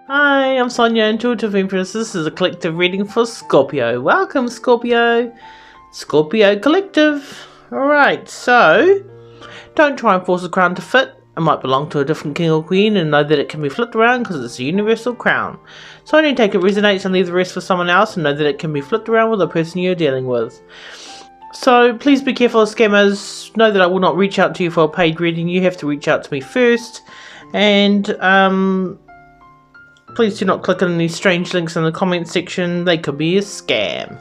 Hi, I'm Sonia, Intuitive Empress. This is a collective reading for Scorpio. Welcome, Scorpio. Scorpio Collective. Alright, so don't try and force a crown to fit. It might belong to a different king or queen, and know that it can be flipped around because it's a universal crown. So only take it resonates and leave the rest for someone else, and know that it can be flipped around with the person you're dealing with. So please be careful of scammers. Know that I will not reach out to you for a paid reading. You have to reach out to me first. And please do not click on any strange links in the comment section. They could be a scam.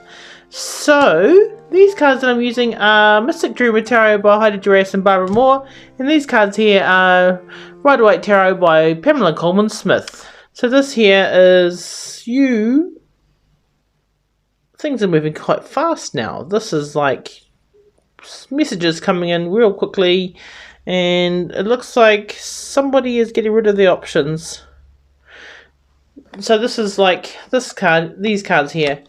So, these cards that I'm using are Mystic Dreamer Tarot by Heidi, Darras and Barbara Moore. And these cards here are Rider Waite Tarot by Pamela Coleman Smith. So this here is you. Things are moving quite fast now. This is like messages coming in real quickly. And it looks like somebody is getting rid of the options. So this is like this card, these cards here.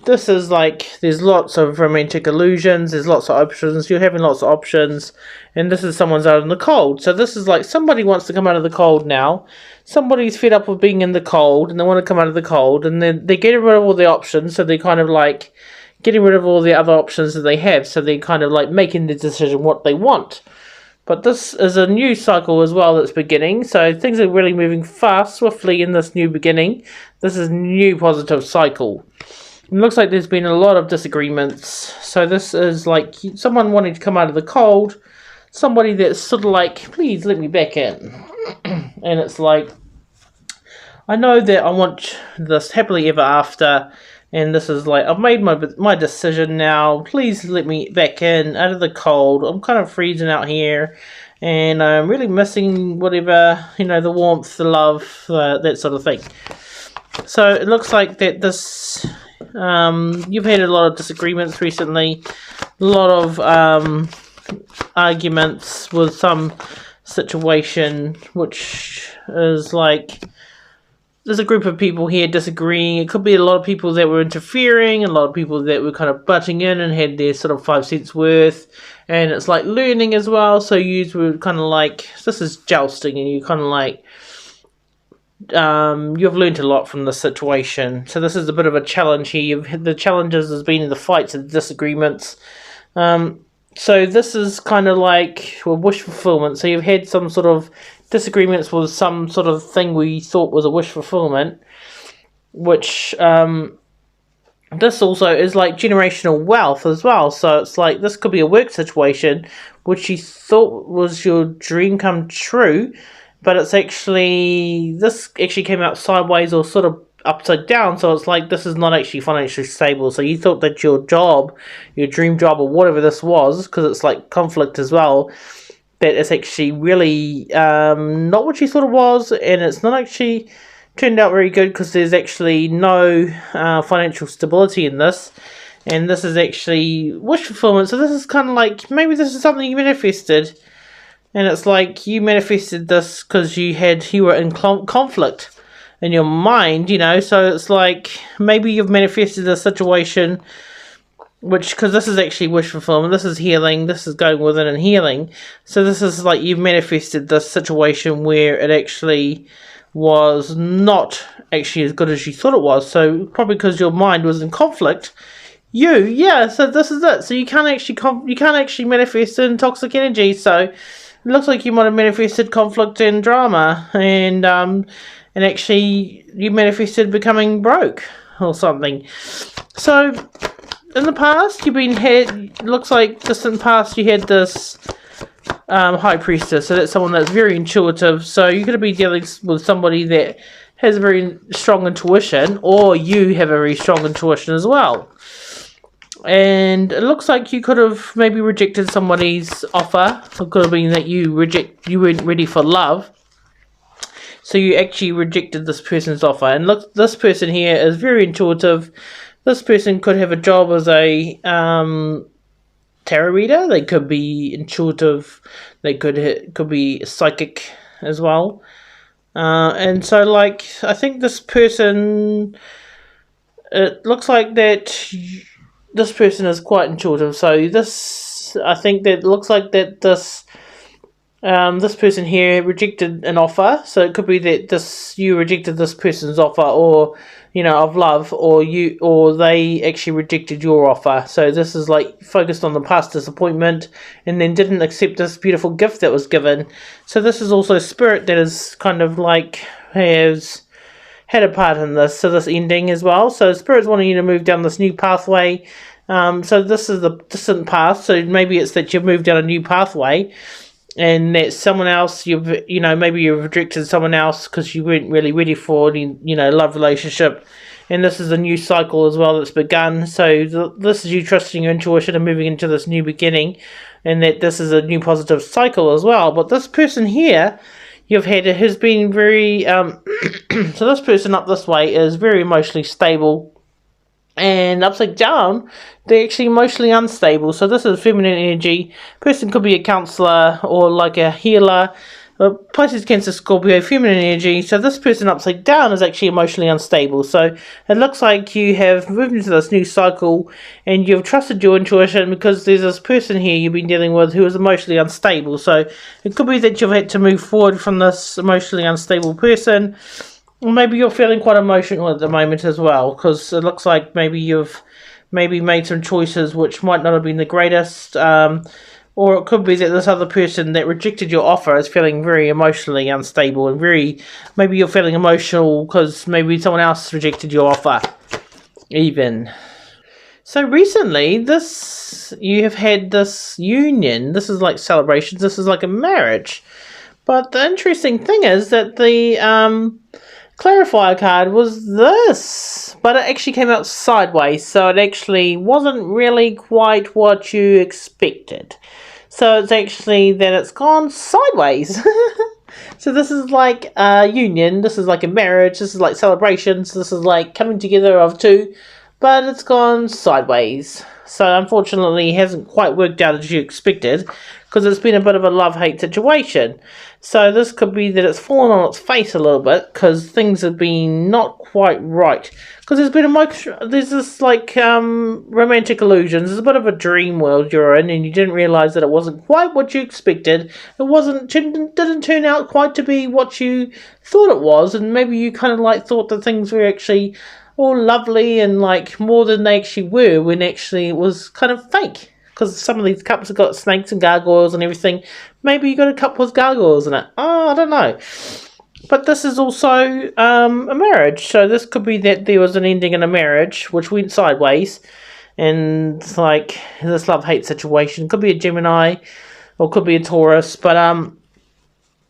This is like there's lots of romantic illusions, there's lots of options, you're having lots of options, and this is someone's out in the cold. So this is like somebody wants to come out of the cold now. Somebody's fed up with being in the cold and they want to come out of the cold, and then they're getting rid of all the options, so they're kind of like getting rid of all the other options that they have, so they're kind of like making the decision what they want. But this is a new cycle as well that's beginning, so things are really moving fast, swiftly in this new beginning. This is a new positive cycle. It looks like there's been a lot of disagreements, so this is like someone wanting to come out of the cold, somebody that's sort of like, please let me back in. And it's like, I know that I want this happily ever after, and this is like, I've made my decision now. Please let me back in, out of the cold. I'm kind of freezing out here. And I'm really missing whatever, the warmth, the love, that sort of thing. So it looks like that this, you've had a lot of disagreements recently. A lot of arguments with some situation, which is like, there's a group of people here disagreeing. It could be a lot of people that were interfering, a lot of people that were kind of butting in and had their sort of 5 cents worth. And it's like learning as well. So you were kind of like, this is jousting, and you kind of like, you've learned a lot from this situation. So this is a bit of a challenge here. You've had the challenges has been the fights and disagreements. So this is kind of like wish fulfillment. So you've had some sort of disagreements with some sort of thing we thought was a wish fulfillment, which this also is like generational wealth as well. So it's like this could be a work situation which you thought was your dream come true, but it's actually, this actually came out sideways or sort of upside down. So it's like this is not actually financially stable. So you thought that your job, your dream job or whatever this was, because it's like conflict as well, that it's actually really not what you thought it was, and it's not actually turned out very good because there's actually no financial stability in this, and this is actually wish fulfillment. So this is kind of like, maybe this is something you manifested, and it's like you manifested this because you were in conflict in your mind, so it's like maybe you've manifested a situation which, because this is actually wish fulfillment, this is healing, this is going within and healing. So this is like you've manifested this situation where it actually was not actually as good as you thought it was. So probably because your mind was in conflict, so this is it. So you can't actually manifest in toxic energy. So it looks like you might have manifested conflict and drama, and actually you manifested becoming broke or something. So in the past, looks like distant past, you had this high priestess. So that's someone that's very intuitive. So you're going to be dealing with somebody that has a very strong intuition, or you have a very strong intuition as well. And it looks like you could have maybe rejected somebody's offer. It could have been that you weren't ready for love. So you actually rejected this person's offer. And look, this person here is very intuitive. This person could have a job as a tarot reader. They could be intuitive. They could be psychic as well. And so, like, I think this person, it looks like that this person is quite intuitive. So I think that it looks like that this This person here rejected an offer, so it could be that you rejected this person's offer, or of love, or they actually rejected your offer. So this is like focused on the past disappointment, and then didn't accept this beautiful gift that was given. So this is also spirit that is kind of like has had a part in this. So this ending as well. So spirit's wanting you to move down this new pathway. So this is the distant past. So maybe it's that you've moved down a new pathway, and that someone else, maybe you've rejected someone else because you weren't really ready for any, love relationship. And this is a new cycle as well that's begun. So this is you trusting your intuition and moving into this new beginning, and that this is a new positive cycle as well. But this person here you've had has been very, so this person up this way is very emotionally stable. And upside down, they're actually emotionally unstable. So this is feminine energy. Person could be a counselor or like a healer. Pisces, Cancer, Scorpio, feminine energy. So this person upside down is actually emotionally unstable. So it looks like you have moved into this new cycle and you've trusted your intuition, because there's this person here you've been dealing with who is emotionally unstable. So it could be that you've had to move forward from this emotionally unstable person. Or maybe you're feeling quite emotional at the moment as well, because it looks like maybe you've made some choices which might not have been the greatest. Or it could be that this other person that rejected your offer is feeling very emotionally unstable, and maybe you're feeling emotional because maybe someone else rejected your offer even. So recently, you have had this union. This is like celebrations. This is like a marriage. But the interesting thing is that the clarifier card was this, but it actually came out sideways, so it actually wasn't really quite what you expected. So it's actually that it's gone sideways. So this is like a union, this is like a marriage, this is like celebrations, this is like coming together of two, but it's gone sideways. So unfortunately it hasn't quite worked out as you expected, because it's been a bit of a love-hate situation. So this could be that it's fallen on its face a little bit, because things have been not quite right. Because there's this like romantic illusions. There's a bit of a dream world you're in, and you didn't realise that it wasn't quite what you expected. Didn't turn out quite to be what you thought it was, and maybe you kind of like thought that things were actually all lovely and like more than they actually were, when actually it was kind of fake. Because some of these cups have got snakes and gargoyles and everything. Maybe you got a cup with gargoyles in it. Oh, I don't know. But this is also a marriage. So this could be that there was an ending in a marriage which went sideways. And it's like this love-hate situation. Could be a Gemini or could be a Taurus. But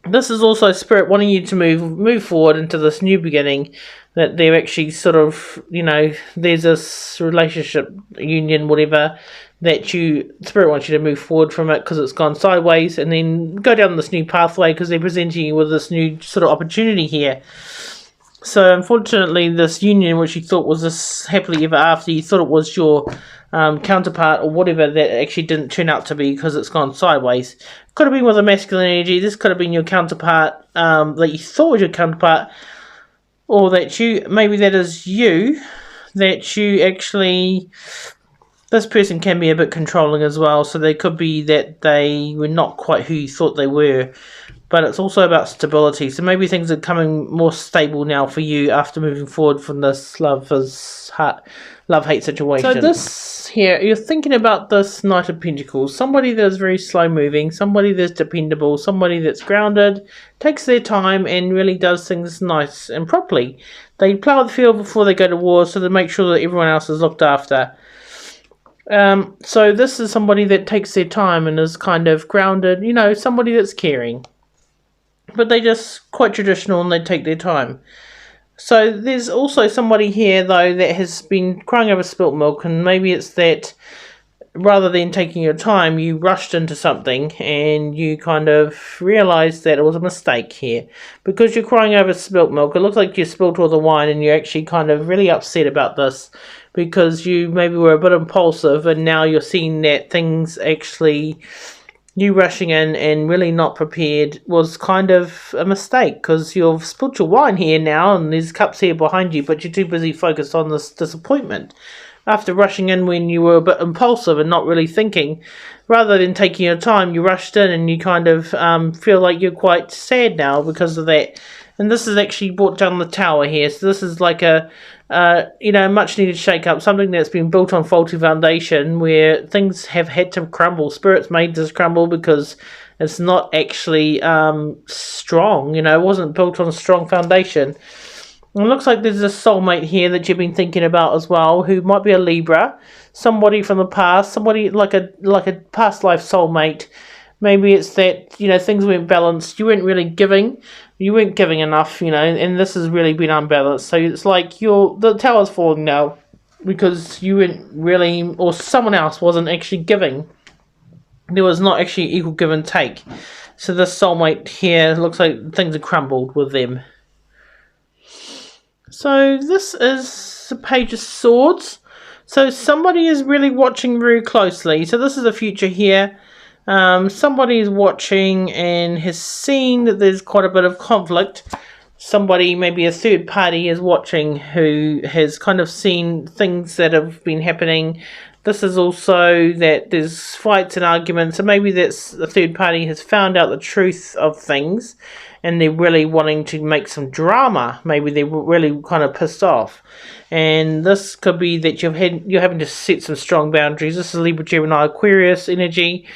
this is also Spirit wanting you to move forward into this new beginning. That they're actually sort of, there's this relationship, union, whatever, that Spirit wants you to move forward from it because it's gone sideways, and then go down this new pathway because they're presenting you with this new sort of opportunity here. So unfortunately, this union, which you thought was this happily ever after, you thought it was your counterpart or whatever, that actually didn't turn out to be because it's gone sideways. Could have been with a masculine energy. This could have been your counterpart that you thought was your counterpart. Or that maybe that is you, that you actually, this person can be a bit controlling as well, so they could be that they were not quite who you thought they were, but it's also about stability, so maybe things are coming more stable now for you after moving forward from this love-hate situation. So this here, you're thinking about this Knight of Pentacles, somebody that's very slow-moving, somebody that's dependable, somebody that's grounded, takes their time and really does things nice and properly. They plough the field before they go to war, so they make sure that everyone else is looked after. So this is somebody that takes their time and is kind of grounded, somebody that's caring. But they're just quite traditional and they take their time. So there's also somebody here, though, that has been crying over spilt milk, and maybe it's that rather than taking your time, you rushed into something and you kind of realised that it was a mistake here. Because you're crying over spilt milk, it looks like you spilt all the wine and you're actually kind of really upset about this because you maybe were a bit impulsive, and now you're seeing that things actually, you rushing in and really not prepared was kind of a mistake, because you've spilt your wine here now and there's cups here behind you, but you're too busy focused on this disappointment. after rushing in when you were a bit impulsive and not really thinking. Rather than taking your time, you rushed in and you kind of feel like you're quite sad now because of that. And this is actually brought down the tower here. So this is like a, much needed shake-up, something that's been built on faulty foundation where things have had to crumble. Spirit's made this crumble because it's not actually strong. It wasn't built on a strong foundation. It looks like there's a soulmate here that you've been thinking about as well, who might be a Libra, somebody from the past, somebody like a past life soulmate. Maybe it's that, things weren't balanced, you weren't really giving, you weren't giving enough, and this has really been unbalanced. So it's like the tower's falling now because you weren't really, or someone else wasn't actually giving. There was not actually equal give and take. So this soulmate here looks like things have crumbled with them. So this is the Page of Swords. So somebody is really watching very closely. So this is the future here. Somebody is watching and has seen that there's quite a bit of conflict. Somebody, maybe a third party, is watching who has kind of seen things that have been happening. This is also that there's fights and arguments. So maybe that's the third party has found out the truth of things and they're really wanting to make some drama. Maybe they're really kind of pissed off. And this could be that you're having to set some strong boundaries. This is Libra, Gemini, Aquarius energy.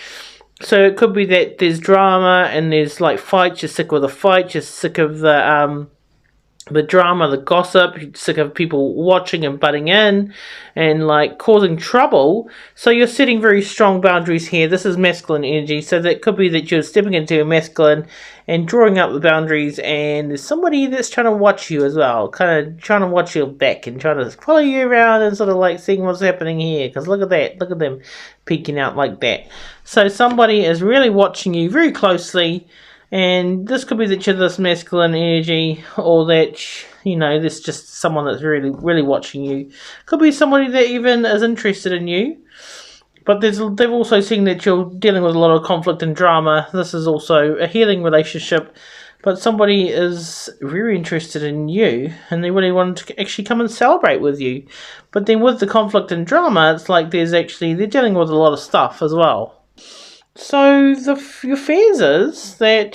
So it could be that there's drama and there's like fights. You're sick of the fight. You're sick of the drama, the gossip. You're sick of people watching and butting in and like causing trouble. So you're setting very strong boundaries here. This is masculine energy. So that could be that you're stepping into a masculine and drawing up the boundaries, and there's somebody that's trying to watch you as well, kind of trying to watch your back and trying to follow you around and sort of like seeing what's happening here, because look at that, look at them peeking out like that. So somebody is really watching you very closely, and this could be that you're this masculine energy, or that there's just someone that's really, really watching you. Could be somebody that even is interested in you. But they've also seen that you're dealing with a lot of conflict and drama. This is also a healing relationship. But somebody is very interested in you, and they really want to actually come and celebrate with you. But then with the conflict and drama, it's like they're dealing with a lot of stuff as well. So your fears is that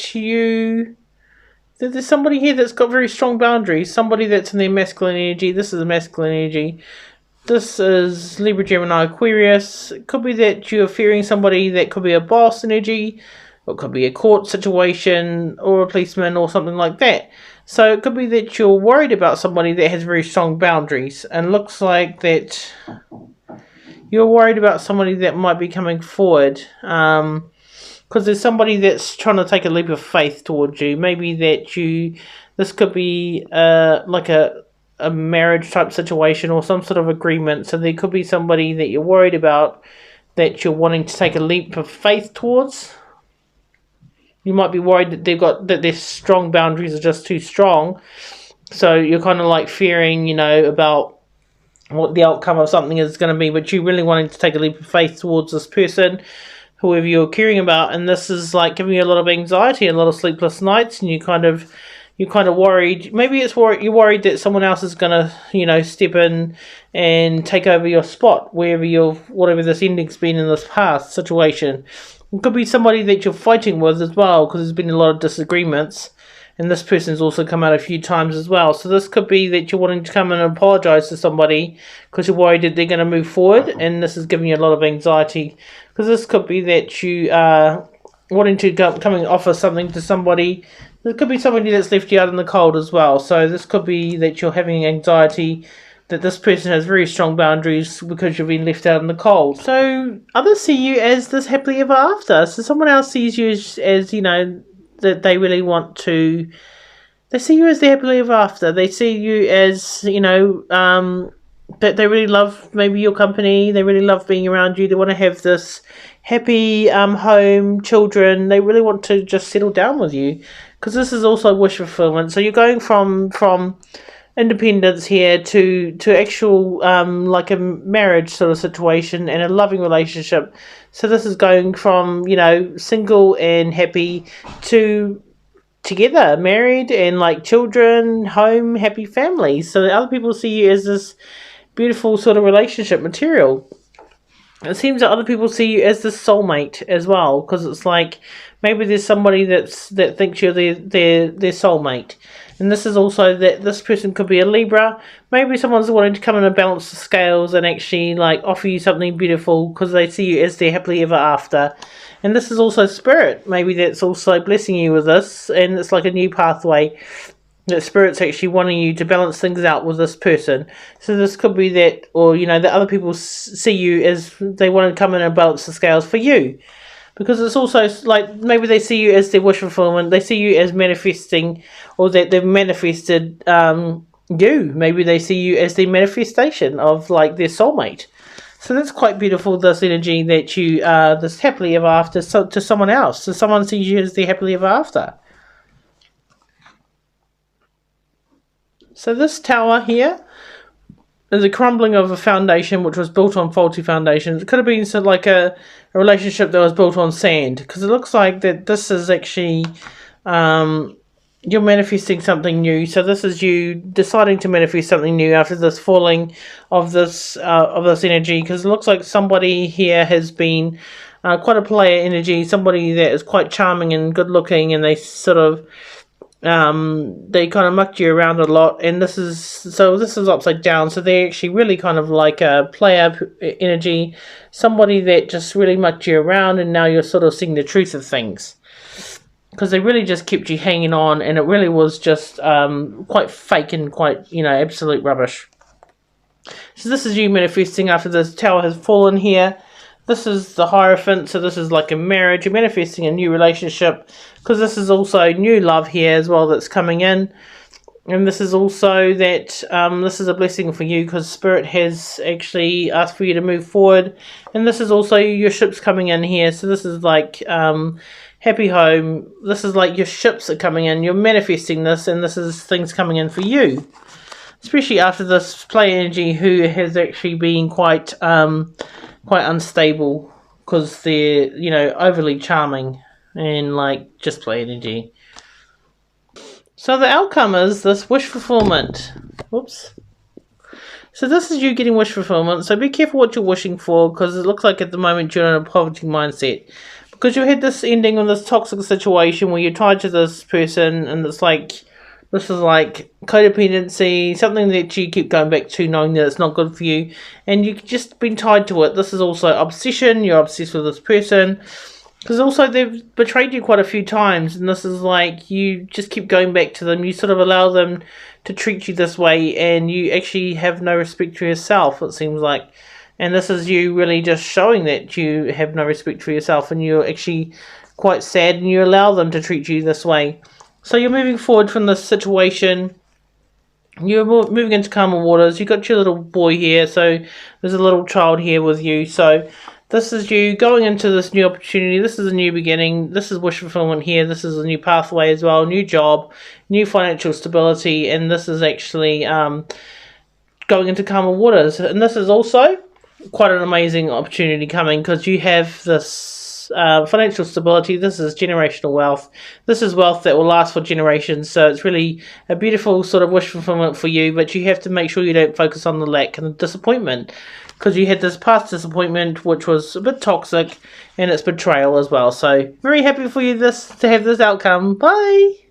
there's somebody here that's got very strong boundaries. Somebody that's in their masculine energy. This is a masculine energy. This is Libra, Gemini, Aquarius. It could be that you're fearing somebody that could be a boss energy, or it could be a court situation, or a policeman, or something like that. So it could be that you're worried about somebody that has very strong boundaries, and looks like that you're worried about somebody that might be coming forward. Because there's somebody that's trying to take a leap of faith towards you. Maybe that this could be like a marriage type situation or some sort of agreement. So there could be somebody that you're worried about that you're wanting to take a leap of faith towards. You might be worried that their strong boundaries are just too strong. So you're kind of like fearing, about what the outcome of something is going to be, but you're really wanting to take a leap of faith towards this person, whoever you're caring about. And this is like giving you a lot of anxiety, a lot of sleepless nights, and you're kind of worried. Maybe you're worried that someone else is gonna, step in and take over your spot, whatever this ending's been in this past situation. It could be somebody that you're fighting with as well, because there's been a lot of disagreements, and this person's also come out a few times as well. So this could be that you're wanting to come and apologise to somebody because you're worried that they're going to move forward, and this is giving you a lot of anxiety. Because this could be that you are wanting to come and offer something to somebody. There could be somebody that's left you out in the cold as well. So this could be that you're having anxiety that this person has very strong boundaries because you've been left out in the cold. So others see you as this happily ever after. So someone else sees you as that they really want to... They see you as the happily ever after. They see you as, that they really love maybe your company. They really love being around you. They want to have this happy home, children. They really want to just settle down with you. Because this is also wish fulfillment. So you're going from independence here to actual like a marriage sort of situation and a loving relationship. So this is going from single and happy to together, married and like children, home, happy family. So the other people see you as this beautiful sort of relationship material. It seems that other people see you as the soulmate as well, because it's like maybe there's somebody that thinks you're their soulmate, and this is also that this person could be a Libra. Maybe someone's wanting to come in and balance the scales and actually like offer you something beautiful because they see you as their happily ever after. And this is also Spirit. Maybe that's also blessing you with this, and it's like a new pathway. That Spirit's actually wanting you to balance things out with this person. So this could be that, or that other people see you as they want to come in and balance the scales for you. Because it's also like maybe they see you as their wish fulfillment. They see you as manifesting, or that they've manifested you. Maybe they see you as the manifestation of like their soulmate. So that's quite beautiful, this energy that you are this happily ever after to someone else. So someone sees you as their happily ever after. So this tower here is a crumbling of a foundation which was built on faulty foundations. It could have been like a relationship that was built on sand, because it looks like that this is actually you're manifesting something new. So this is you deciding to manifest something new after this falling of this energy, because it looks like somebody here has been quite a player energy, somebody that is quite charming and good looking, and they sort of they kind of mucked you around a lot, and this is upside down, so they're actually really kind of like a player energy, somebody that just really mucked you around, and now you're sort of seeing the truth of things, because they really just kept you hanging on, and it really was just quite fake and quite absolute rubbish. So this is you manifesting after this tower has fallen here. This is the Hierophant, so this is like a marriage. You're manifesting a new relationship, because this is also new love here as well that's coming in. And this is also that this is a blessing for you, because Spirit has actually asked for you to move forward. And this is also your ships coming in here. So this is like happy home. This is like your ships are coming in. You're manifesting this, and this is things coming in for you. Especially after this play energy who has actually been quite unstable, because they're overly charming and like just play energy. So the outcome is this wish fulfillment. Whoops. So this is you getting wish fulfillment. So be careful what you're wishing for, because it looks like at the moment you're in a poverty mindset, because you had this ending on this toxic situation where you're tied to this person, and it's like this is like codependency, something that you keep going back to knowing that it's not good for you, and you've just been tied to it. This is also obsession. You're obsessed with this person, because also they've betrayed you quite a few times, and this is like you just keep going back to them. You sort of allow them to treat you this way, and you actually have no respect for yourself, it seems like. And this is you really just showing that you have no respect for yourself, and you're actually quite sad, and you allow them to treat you this way. So you're moving forward from this situation. You're moving into calmer waters. You've got your little boy here, so there's a little child here with you. So this is you going into this new opportunity. This is a new beginning. This is wish fulfillment here. This is a new pathway as well. New job, new financial stability, and this is actually going into calmer waters. And this is also quite an amazing opportunity coming, because you have this financial stability. This is generational wealth. This is wealth that will last for generations, so it's really a beautiful sort of wish fulfillment for you, but you have to make sure you don't focus on the lack and the disappointment, because you had this past disappointment which was a bit toxic, and it's betrayal as well. So very happy for you to have this outcome. Bye.